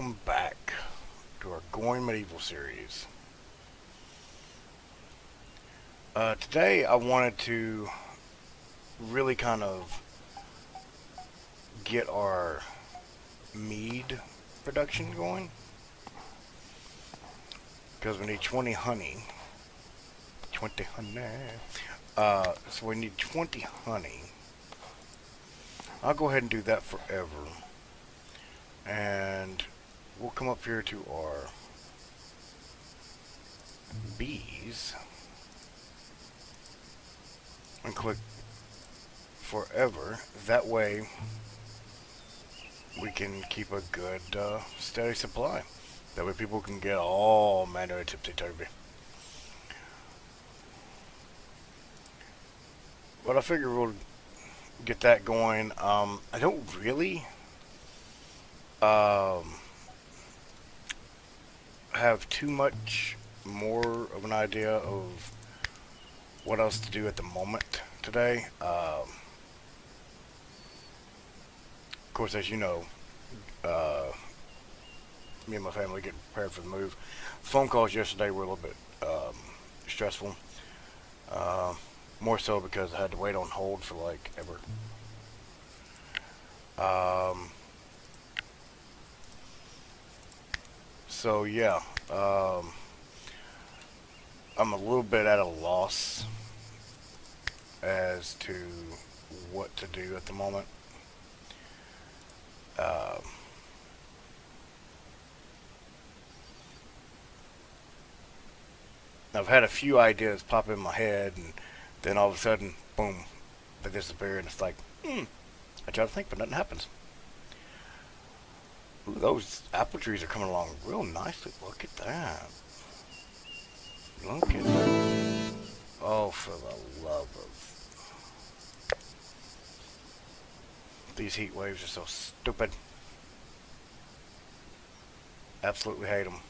welcome back to our Going Medieval series. Today I wanted to really kind of get our mead production going because we need 20 honey. 20 honey. So we need 20 honey. I'll go ahead and do that forever. And we'll come up here to our bees and click forever. That way we can keep a good steady supply. That way people can get all manner of tipsy-turvy. But I figure we'll get that going. I don't really have too much more of an idea of what else to do at the moment today. Of course, as you know, me and my family getting prepared for the move. Phone calls yesterday were a little bit stressful. More so because I had to wait on hold for like ever. So yeah, I'm a little bit at a loss as to what to do at the moment. I've had a few ideas pop in my head, and then all of a sudden, boom, they disappear, and it's like, I try to think, but nothing happens. Ooh, those apple trees are coming along real nicely. Look at that. Look at that. Oh, for the love of... These heat waves are so stupid. Absolutely hate them.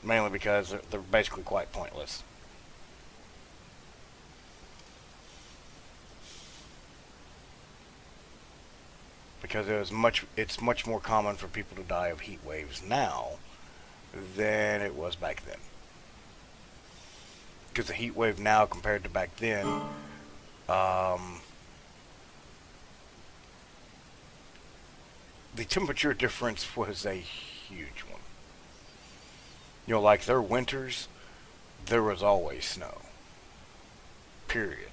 Mainly because they're basically quite pointless. Because it's much more common for people to die of heat waves now than it was back then. Because the heat wave now compared to back then, the temperature difference was a huge one. You know, like their winters, there was always snow. Period.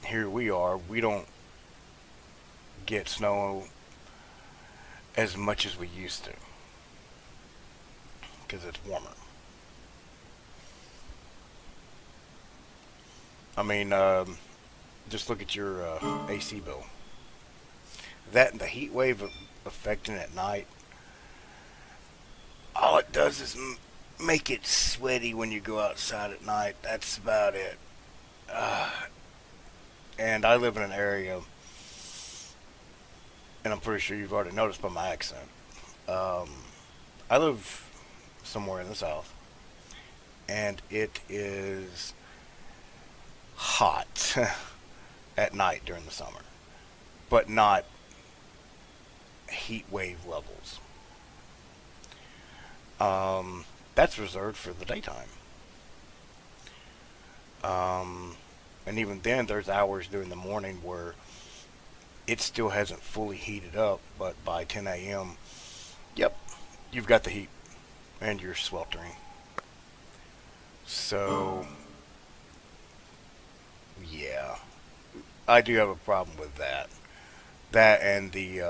Here we are, we don't get snow as much as we used to. Because it's warmer. I mean, just look at your AC bill. That and the heat wave affecting at night, all it does is make it sweaty when you go outside at night. That's about it. And I live in an area, and I'm pretty sure you've already noticed by my accent. I live somewhere in the south, and it is hot at night during the summer, but not heat wave levels. That's reserved for the daytime. And even then, there's hours during the morning where it still hasn't fully heated up, but by 10 a.m., yep, you've got the heat, and you're sweltering. So, yeah, I do have a problem with that. That and the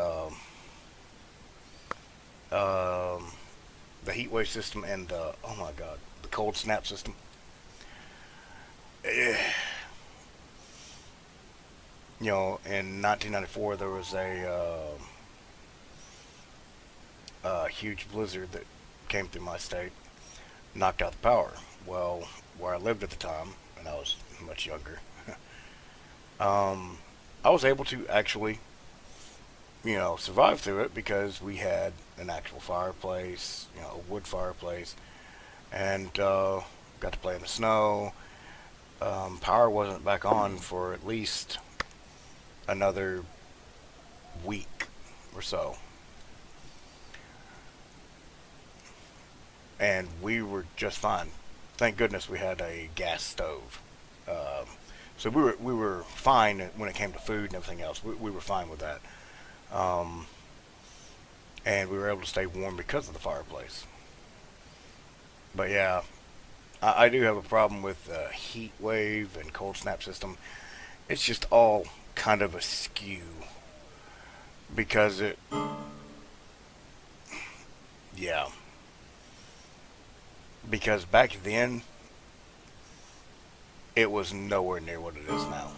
heat wave system and oh my god, the cold snap system. You know, in 1994 there was a huge blizzard that came through my state, knocked out the power. Well, where I lived at the time, and I was much younger, I was able to actually, you know, survive through it because we had an actual fireplace, you know, a wood fireplace, and got to play in the snow. Power wasn't back on for at least another week or so. And we were just fine. Thank goodness we had a gas stove. Um, so we were fine when it came to food and everything else. We were fine with that, um, and we were able to stay warm because of the fireplace. But yeah, I do have a problem with heat wave and cold snap system. It's just all kind of askew because yeah, because back then it was nowhere near what it is now.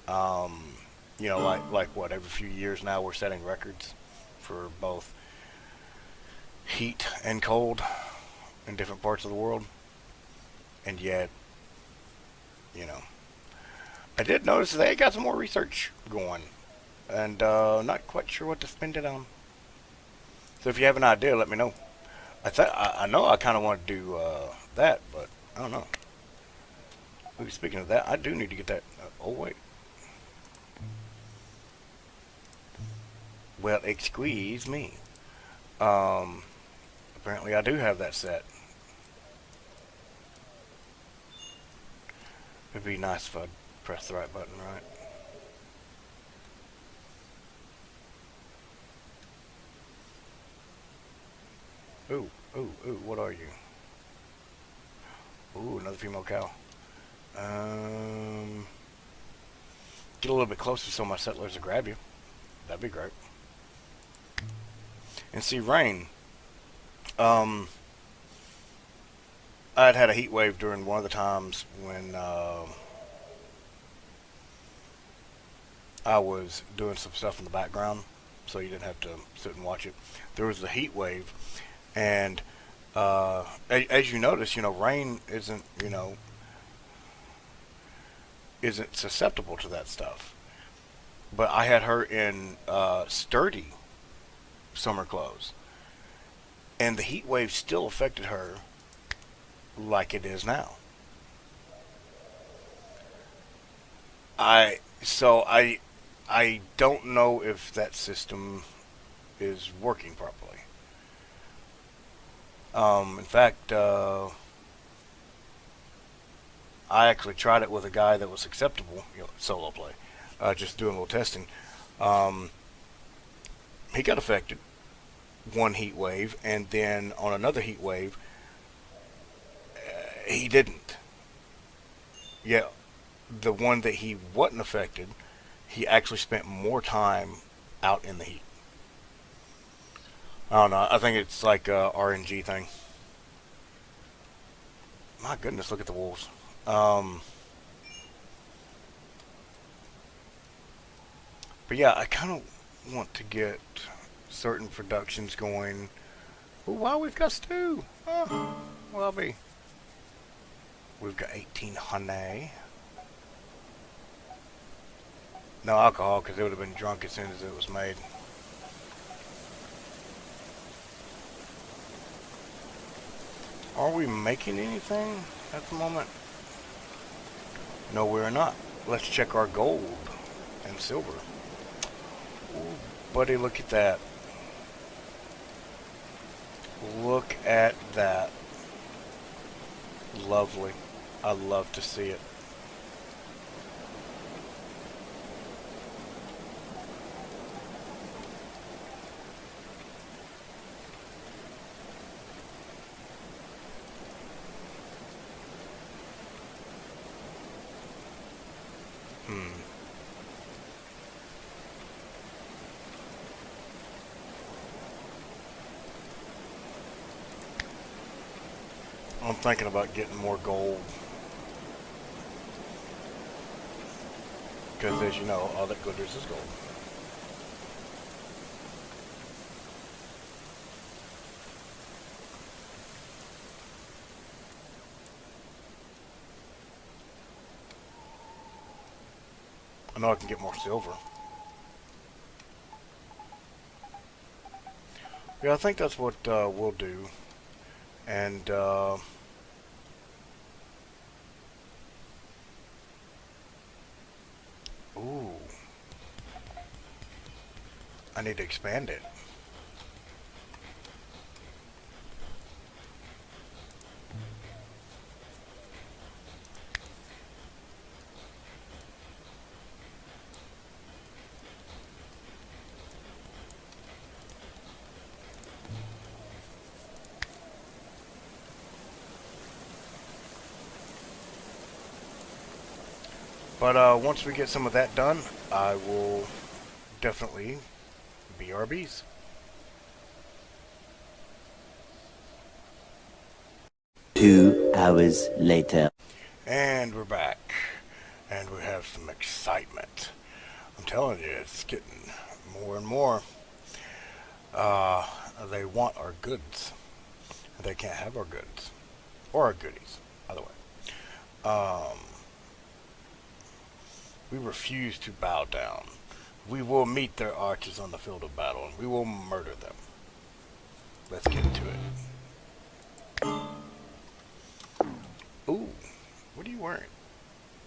Um, like what, every few years now we're setting records for both heat and cold in different parts of the world, and yet, you know, I did notice they got some more research going, and not quite sure what to spend it on. So if you have an idea, let me know. I know I kind of want to do that, but I don't know. Ooh, speaking of that, I do need to get that. Oh wait, well, excuse me. Um, Apparently I do have that set. It'd be nice if I press the right button, right? Ooh, ooh, ooh, what are you? Ooh, another female cow. Um, get a little bit closer so my settlers will grab you. That'd be great. And see, rain. Um, I'd had a heat wave during one of the times when I was doing some stuff in the background, so you didn't have to sit and watch it. There was a heat wave, and as you notice, rain isn't susceptible to that stuff. But I had her in sturdy summer clothes, and the heat wave still affected her like it is now. I don't know if that system is working properly. In fact, I actually tried it with a guy that was acceptable, solo play, just doing a little testing. Um, he got affected one heat wave, and then on another heat wave, he didn't. Yeah, the one that he wasn't affected, he actually spent more time out in the heat. I don't know. I think it's like a RNG thing. My goodness, look at the wolves. Um, but yeah, I kind of want to get certain productions going. Ooh, wow, we've got stew. Oh, well, I'll be. We've got 18 honey. No alcohol because it would have been drunk as soon as it was made. Are we making anything at the moment? No, we're not. Let's check our gold and silver. Ooh, buddy, look at that. Look at that. Lovely. I love to see it. Hmm. I'm thinking about getting more gold because, as you know, all that glitters is gold. I know I can get more silver. Yeah, I think that's what we'll do. And I need to expand it. But once we get some of that done, I will definitely BRBs. Two hours later. And we're back. And we have some excitement. I'm telling you, it's getting more and more. They want our goods. They can't have our goods. Or our goodies. Either way. We refuse to bow down. We will meet their archers on the field of battle, and we will murder them. Let's get to it. Ooh, what are you wearing?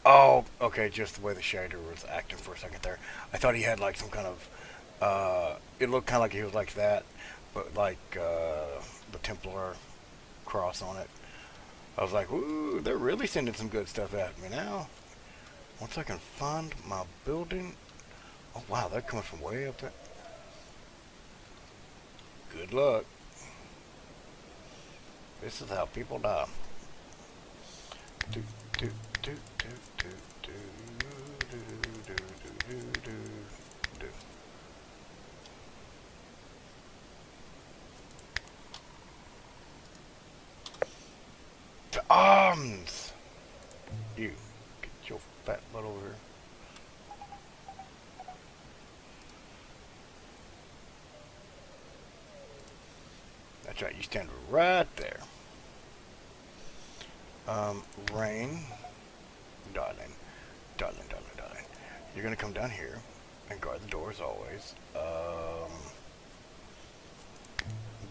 Oh, okay, just the way the shader was acting for a second there. I thought he had like some kind of, it looked kind of like he was like that, but like the Templar cross on it. I was like, ooh, they're really sending some good stuff at me now. Once I can find my building. Oh wow, they're coming from way up there. Good luck. This is how people die. Do, do, do, do, do, do, do, do, do, do, do. To arms! You, get your fat butt over here. That's right, you stand right there. Rain, darling, darling, darling, darling. You're gonna come down here and guard the door as always.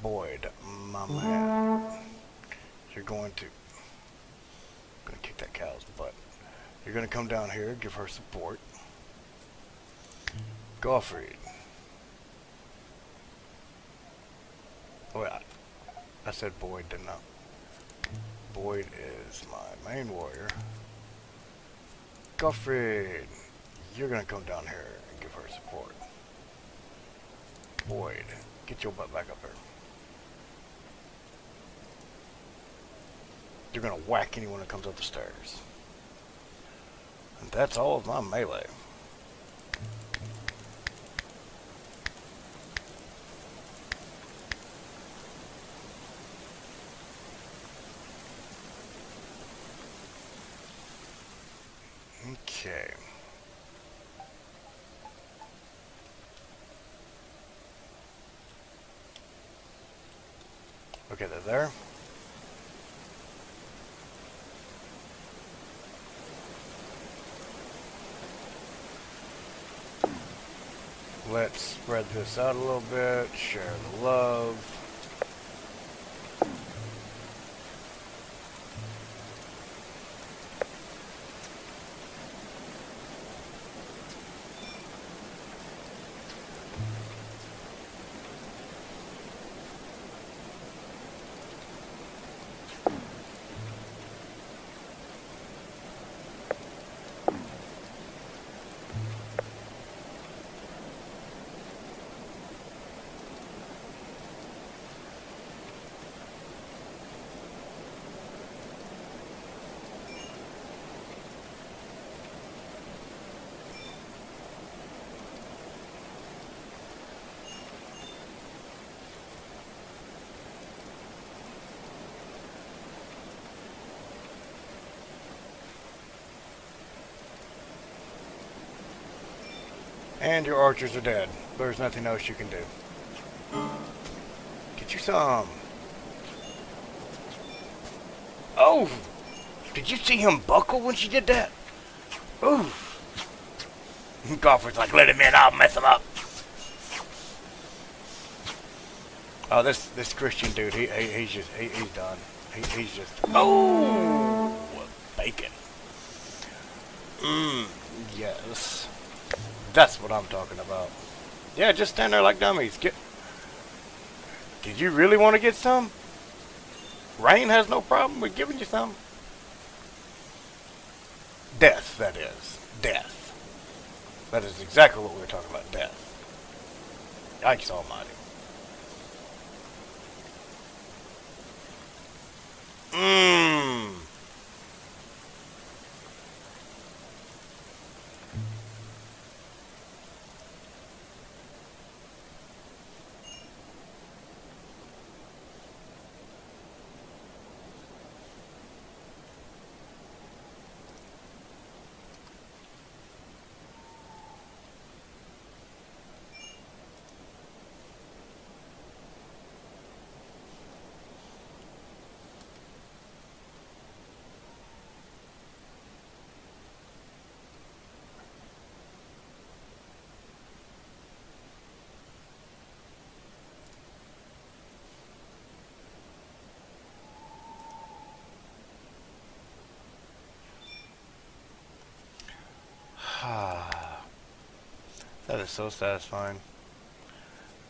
Boyd, my man. You're going to, I'm gonna kick that cow's butt. You're gonna come down here, give her support. Gottfried. Oh, wait, I said Boyd, didn't I? Boyd is my main warrior. Gottfried, you're gonna come down here and give her support. Boyd, get your butt back up here. You're gonna whack anyone that comes up the stairs. And that's all of my melee. Okay. Okay, they're there. Let's spread this out a little bit, share the love. And your archers are dead. There's nothing else you can do. Get you some. Oh! Did you see him buckle when she did that? Ooh! Golfer's like, let him in, I'll mess him up. Oh, this Christian dude, he's done. He's just, oh! Bacon. Yes. That's what I'm talking about. Yeah, just stand there like dummies. Did you really want to get some? Rain has no problem with giving you some. Death, that is. Death. That is exactly what we were talking about, death. Yikes almighty. Mmm. That is so satisfying.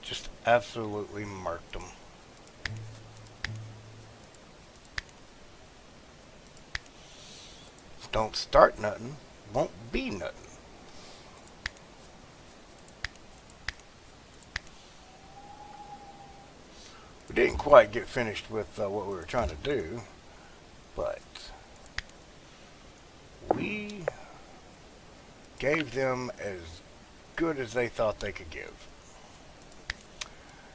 Just absolutely marked them. Don't start nothing, won't be nothing. We didn't quite get finished with what we were trying to do, but we gave them as good as they thought they could give.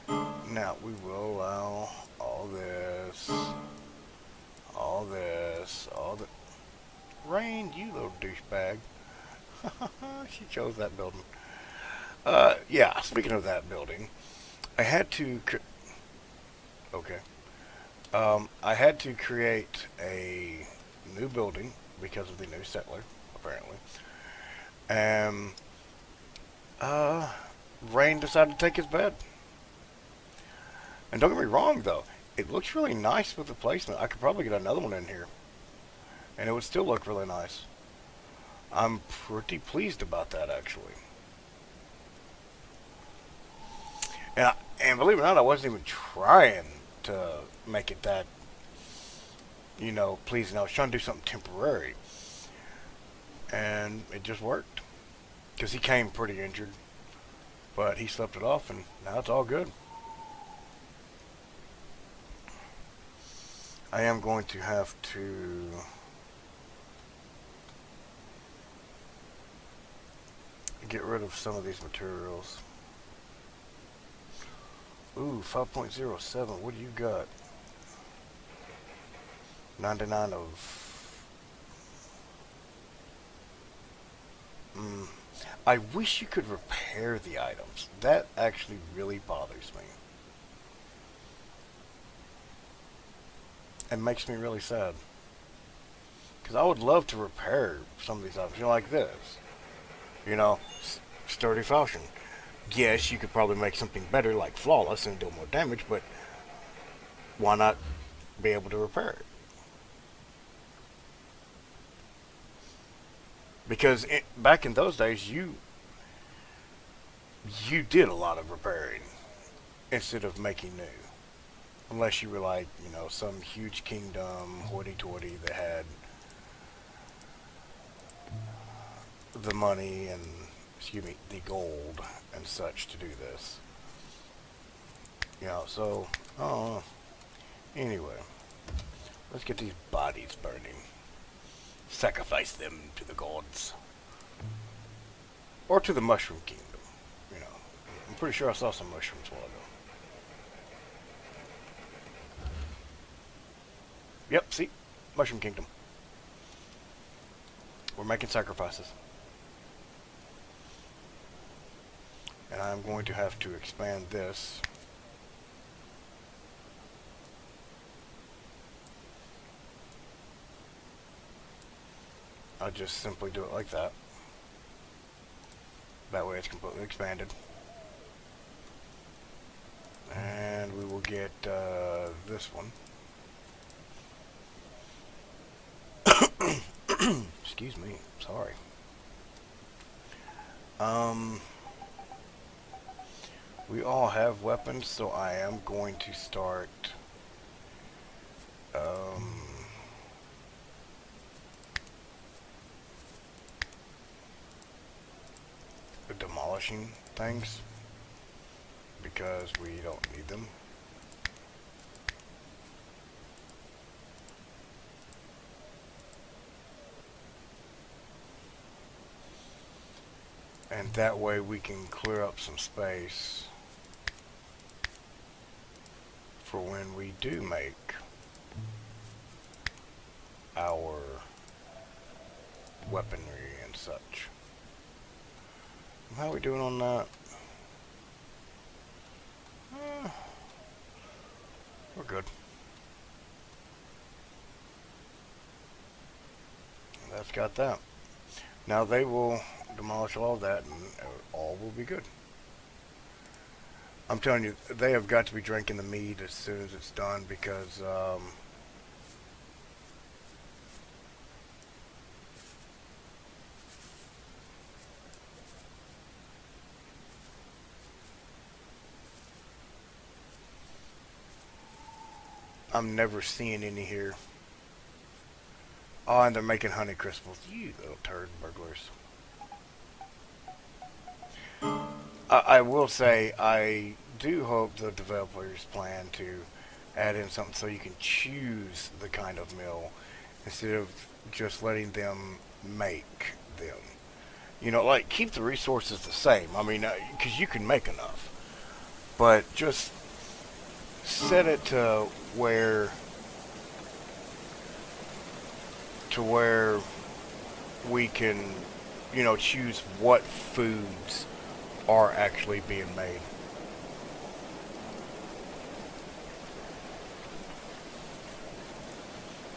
Now we will allow all this, all this, all the... Rain, you little douchebag. She chose that building. Yeah, speaking of that building, I had to... Okay. I had to create a new building because of the new settler, apparently. And, Rain decided to take his bed. And don't get me wrong, though. It looks really nice with the placement. I could probably get another one in here. And it would still look really nice. I'm pretty pleased about that, actually. And believe it or not, I wasn't even trying to make it that, you know, pleasing. I was trying to do something temporary. And it just worked. Because he came pretty injured. But he slept it off, and now it's all good. I am going to have to get rid of some of these materials. Ooh, 5.07. What do you got? 99 of... I wish you could repair the items. That actually really bothers me. And makes me really sad. Because I would love to repair some of these items. You know, like this. You know, sturdy falchion. Yes, you could probably make something better, like flawless, and do more damage, but why not be able to repair it? Because back in those days, you did a lot of repairing instead of making new. Unless you were like, you know, some huge kingdom, hoity-toity, that had the money and, excuse me, the gold and such to do this. You know, so, anyway, let's get these bodies burning. Sacrifice them to the gods. Or to the Mushroom Kingdom, you know. I'm pretty sure I saw some mushrooms a while ago. Yep, see? Mushroom Kingdom. We're making sacrifices. And I'm going to have to expand this. I'll just simply do it like that. That way it's completely expanded. And we will get this one. Excuse me, sorry. We all have weapons, so I am going to start demolishing things because we don't need them. And that way we can clear up some space for when we do make our weaponry and such. How are we doing on that? We're good. That's got that. Now they will demolish all that and all will be good. I'm telling you, they have got to be drinking the mead as soon as it's done because I'm never seeing any here. Oh, and they're making honey crystals. You little turd burglars. I will say, I do hope the developers plan to add in something so you can choose the kind of mill instead of just letting them make them. You know, like, keep the resources the same. I mean, because you can make enough. But just set it to where we can, you know, choose what foods are actually being made.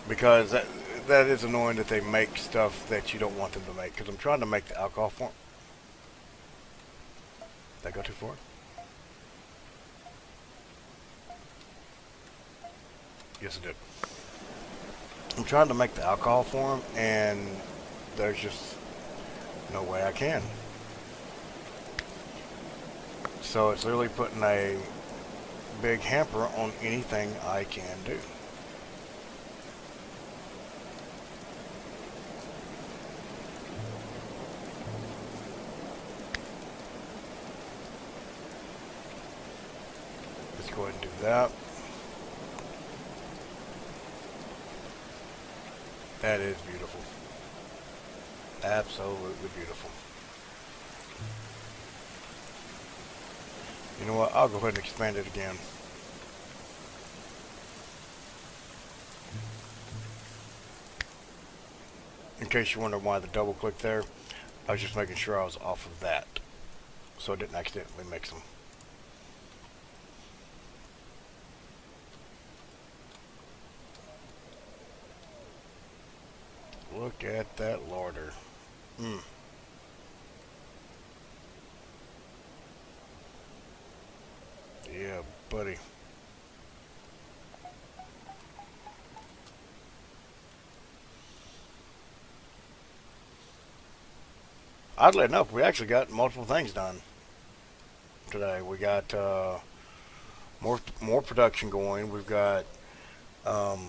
Because that is annoying that they make stuff that you don't want them to make. Because I'm trying to make the alcohol form. Did I go too far? Yes, it did. I'm trying to make the alcohol form, and there's just no way I can. So it's literally putting a big hamper on anything I can do. Let's go ahead and do that. That is beautiful. Absolutely beautiful. You know what? I'll go ahead and expand it again. In case you wonder why the double click there, I was just making sure I was off of that, so I didn't accidentally mix them. Look at that larder. Yeah, buddy. Oddly enough, we actually got multiple things done today. We got more production going. We've got um,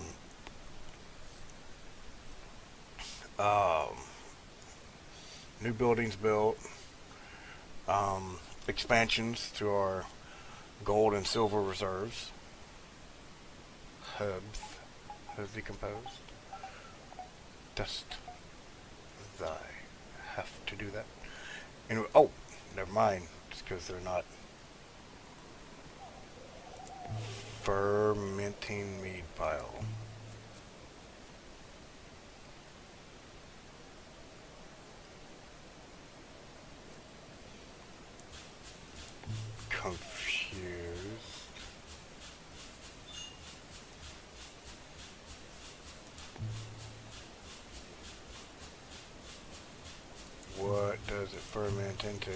new buildings built, expansions to our gold and silver reserves. Herbs has decomposed. Dust. I have to do that. Anyway, oh, never mind. It's because they're not fermenting mead pile. Confused. What does it ferment into?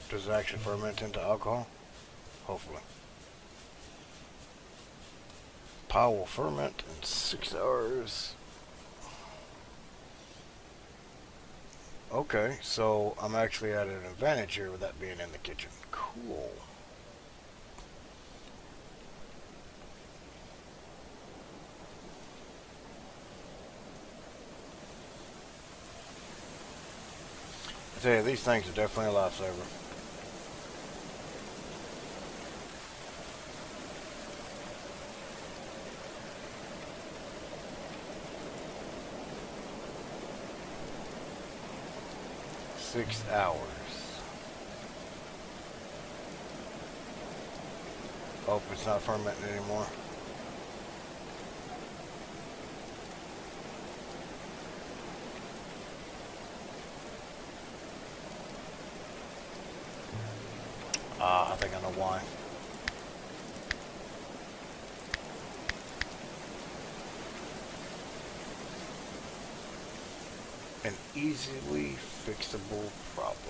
Does it actually ferment into alcohol? Hopefully. Pile will ferment in 6 hours. Okay, so I'm actually at an advantage here with that being in the kitchen. Cool. I tell you, these things are definitely a lifesaver. Six hours. Hope it's not fermenting anymore. I think I know why. An easily fixable problem.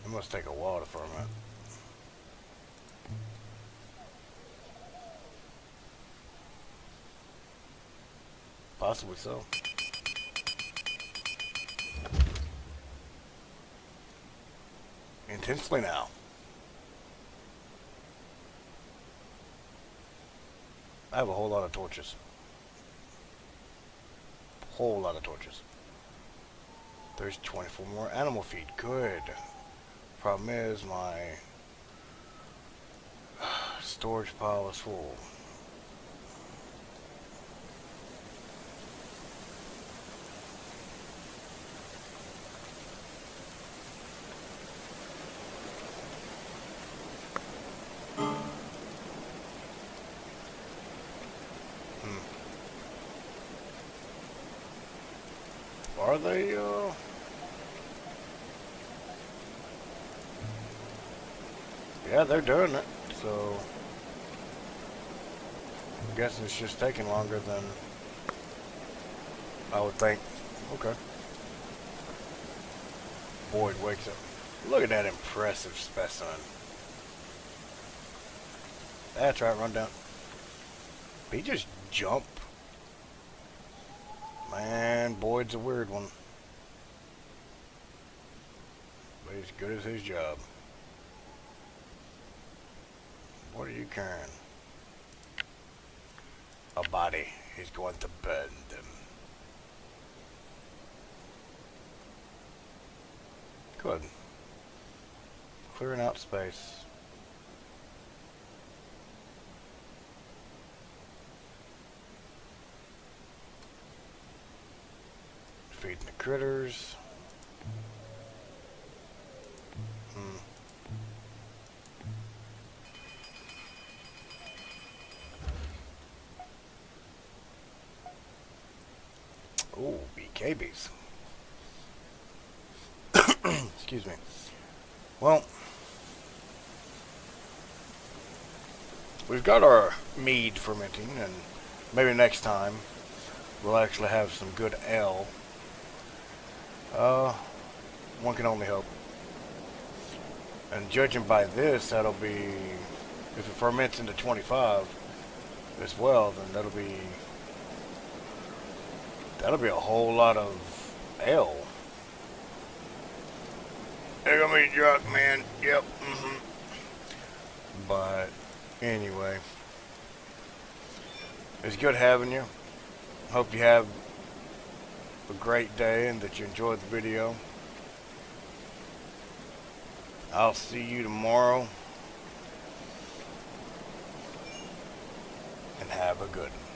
It must take a while to ferment. Possibly so. Intensely now. I have a whole lot of torches. Whole lot of torches. There's 24 more animal feed. Good. Problem is my storage pile is full. Are they, yeah, they're doing it, so I'm guessing it's just taking longer than I would think. Okay. Boyd wakes up. Look at that impressive specimen. That's right, run down. He just jump. Man, Boyd's a weird one. But he's good at his job. What are you carrying? A body. He's going to burn them. Good. Clearing out space. Feeding the critters. Ooh, BKBs. Excuse me. Well, we've got our mead fermenting, and maybe next time we'll actually have some good ale. One can only hope. And judging by this, that'll be, if it ferments into 25 as well, then that'll be a whole lot of ale. They're gonna be drunk, man. Yep. But anyway, it's good having you. Hope you have a great day and that you enjoyed the video. I'll see you tomorrow. And have a good one.